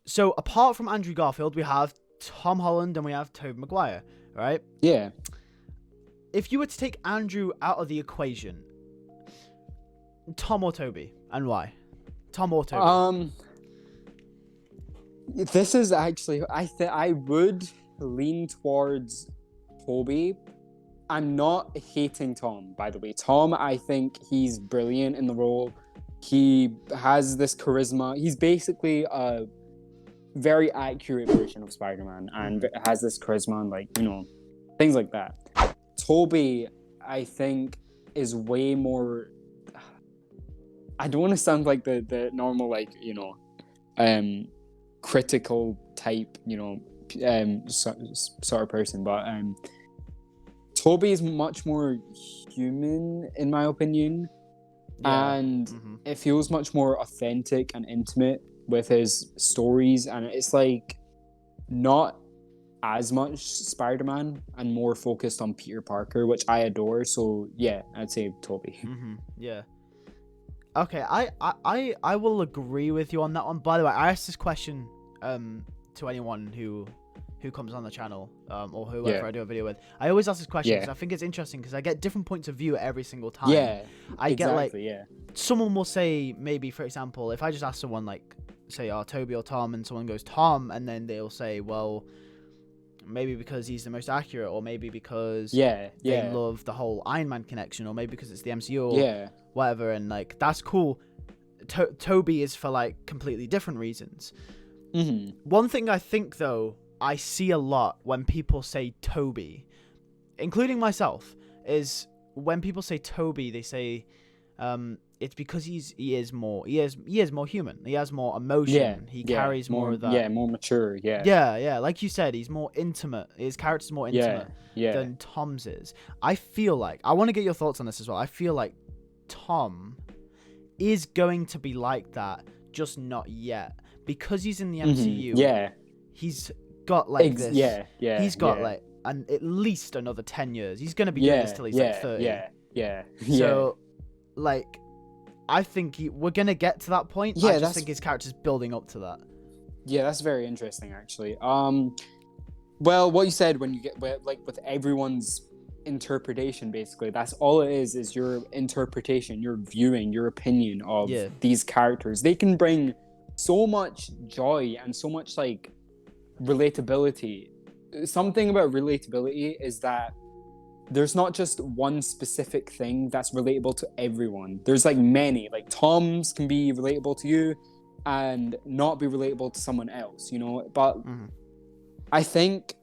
So apart from Andrew Garfield, we have Tom Holland and we have Tobey Maguire, right? Yeah. If you were to take Andrew out of the equation, Tom or Tobey, and why? Tom or Tobey? This is actually, I would lean towards Tobey. I'm not hating Tom, by the way. Tom, I think he's brilliant in the role. He has this charisma. He's basically a very accurate version of Spider-Man and has this charisma and, like, you know, things like that. Tobey, I think, is way more... I don't want to sound like the normal, like, you know, critical type, you know, sort of person, but Tobey is much more human, in my opinion, and it feels much more authentic and intimate with his stories, and it's like not as much Spider-Man and more focused on Peter Parker, which I adore. So yeah, I'd say Tobey. Yeah. Okay, I will agree with you on that one. By the way, I asked this question to anyone who comes on the channel or whoever I do a video with. I always ask this question because I think it's interesting because I get different points of view every single time. I get like someone will say, maybe for example, if I just ask someone like say Tobey or Tom, and someone goes Tom, and then they'll say, well, maybe because he's the most accurate, or maybe because they love the whole Iron Man connection, or maybe because it's the MCU or whatever, and like that's cool. Tobey is for like completely different reasons. One thing I think though I see a lot when people say Tobey, including myself, is when people say Tobey, they say it's because he is more human. He has more emotion. He carries more of that. Yeah, more mature. Yeah. Like you said, he's more intimate. His character's more intimate than Tom's is. I feel like, I want to get your thoughts on this as well. I feel like Tom is going to be like that, just not yet, because he's in the MCU. He's got like this. He's got like at least another 10 years. He's going to be doing this till he's like 30. So like, I think we're going to get to that point. I just think his character's building up to that. Yeah, that's very interesting, actually. Well, what you said, when you get like with everyone's interpretation, basically, that's all it is your interpretation, your viewing, your opinion of these characters. They can bring so much joy and so much like relatability. Something about relatability is that there's not just one specific thing that's relatable to everyone. There's like many, like Tom's can be relatable to you and not be relatable to someone else, you know. But I think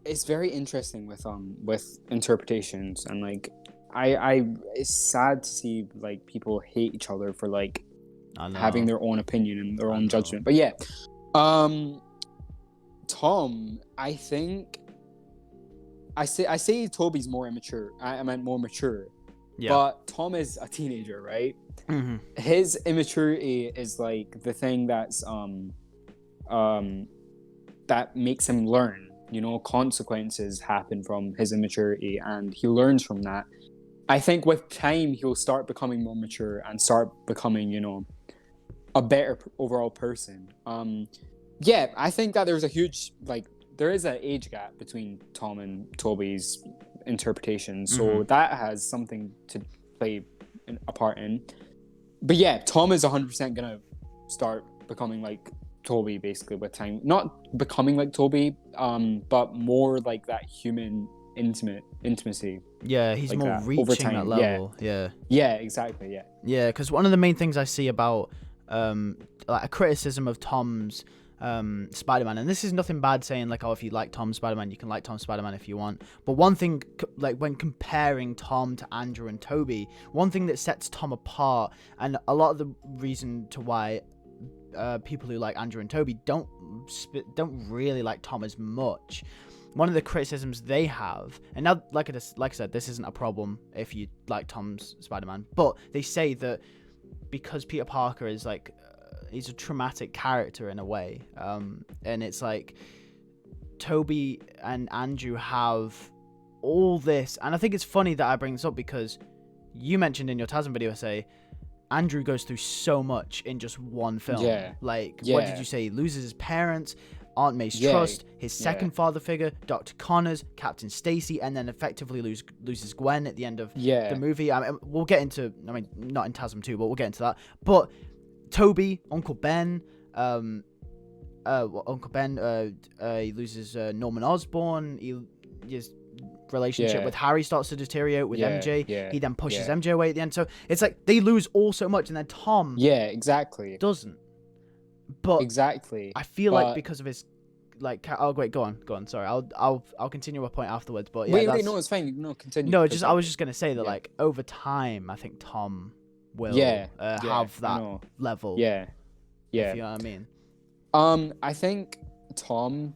it's very interesting with interpretations, and like I it's sad to see like people hate each other for like having their own opinion and their own judgment. But yeah, Tom, I think I say Tobey's more immature. I meant more mature. But Tom is a teenager, right? His immaturity is like the thing that's that makes him learn. You know, consequences happen from his immaturity, and he learns from that. I think with time he'll start becoming more mature and start becoming, you know, a better overall person. I think that there's a huge there is an age gap between Tom and Tobey's interpretation, so that has something to play a part in. But yeah, Tom is 100% gonna start becoming like Tobey basically with time. Not becoming like Tobey, but more like that human intimacy. Yeah, he's like more reaching that level. Yeah, exactly. Yeah, because one of the main things I see about like a criticism of Tom's Spider-Man, and this is nothing bad saying like, oh, if you like Tom's Spider-Man, you can like Tom's Spider-Man if you want, but one thing, like when comparing Tom to Andrew and Tobey, one thing that sets Tom apart, and a lot of the reason to why people who like Andrew and Tobey don't really like Tom as much, one of the criticisms they have, and now like I said, this isn't a problem if you like Tom's Spider-Man, but they say that because Peter Parker is like he's a traumatic character in a way, and it's like Tobey and Andrew have all this, and I think it's funny that I bring this up because you mentioned in your Tasman video, say Andrew goes through so much in just one film. Like, what did you say? He loses his parents, Aunt May's trust, his second father figure, Dr. Connors, Captain Stacy, and then effectively loses Gwen at the end of the movie. I mean, we'll get into, I mean, not in TASM 2, but we'll get into that. But Tobey, Uncle Ben, he loses Norman Osborn. His relationship with Harry starts to deteriorate with MJ. He then pushes MJ away at the end. So it's like they lose all so much, and then Tom doesn't. But I feel like because of his wait, go on. Sorry, I'll continue my point afterwards. But yeah, wait, no, it's fine. No, continue. No, I was just gonna say that like over time, I think Tom will have that level. Yeah. If you know what I mean. I think Tom,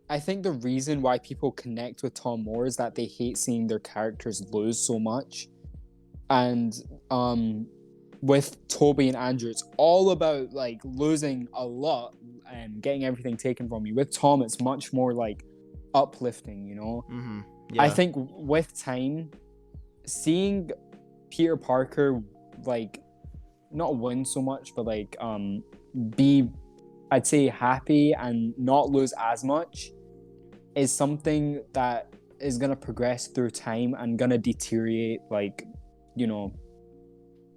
I think the reason why people connect with Tom more is that they hate seeing their characters lose so much, and with Tobey and Andrew, it's all about like losing a lot and getting everything taken from you. With Tom, it's much more like uplifting, you know. Mm-hmm. Yeah. I think with time, seeing Peter Parker like not win so much, but like be, I'd say, happy and not lose as much is something that is gonna progress through time and gonna deteriorate. Like, you know,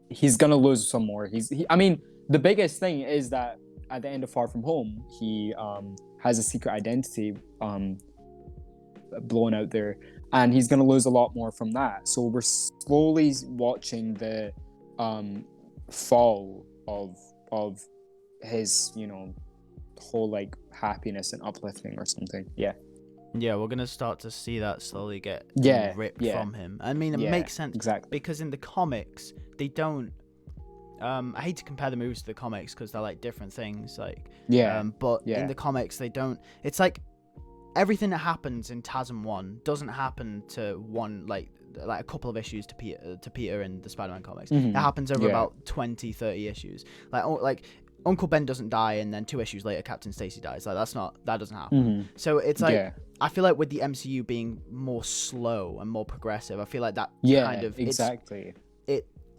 he's gonna lose some more. I mean, the biggest thing is that at the end of Far From Home, he has a secret identity blown out there, and he's gonna lose a lot more from that. So we're slowly watching the fall of his, you know, whole like happiness and uplifting or something. Yeah, we're gonna start to see that slowly get ripped from him. I mean, it makes sense because in the comics they don't. I hate to compare the movies to the comics because they're like different things. Like but in the comics they don't. It's like everything that happens in TASM 1 doesn't happen to one like a couple of issues to Peter in the Spider-Man comics. It happens over about 20, 30 issues. Like Uncle Ben doesn't die, and then 2 issues later, Captain Stacy dies. Like that doesn't happen. So it's like I feel like with the MCU being more slow and more progressive, I feel like that kind of exactly.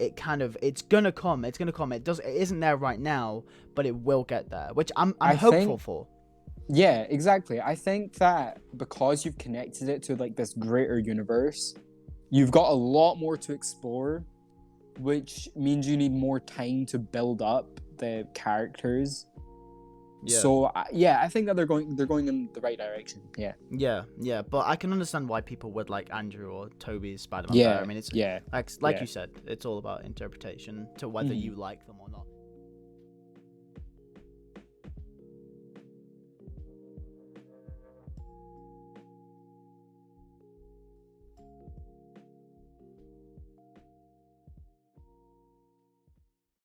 It's gonna come. It isn't there right now, but it will get there, which I'm hopeful for. Yeah, exactly. I think that because you've connected it to like this greater universe, you've got a lot more to explore, which means you need more time to build up the characters. So I think that they're going in the right direction. Yeah, but I can understand why people would like Andrew or Tobey's Spider-Man better. I mean, it's like you said, it's all about interpretation to whether you like them or not.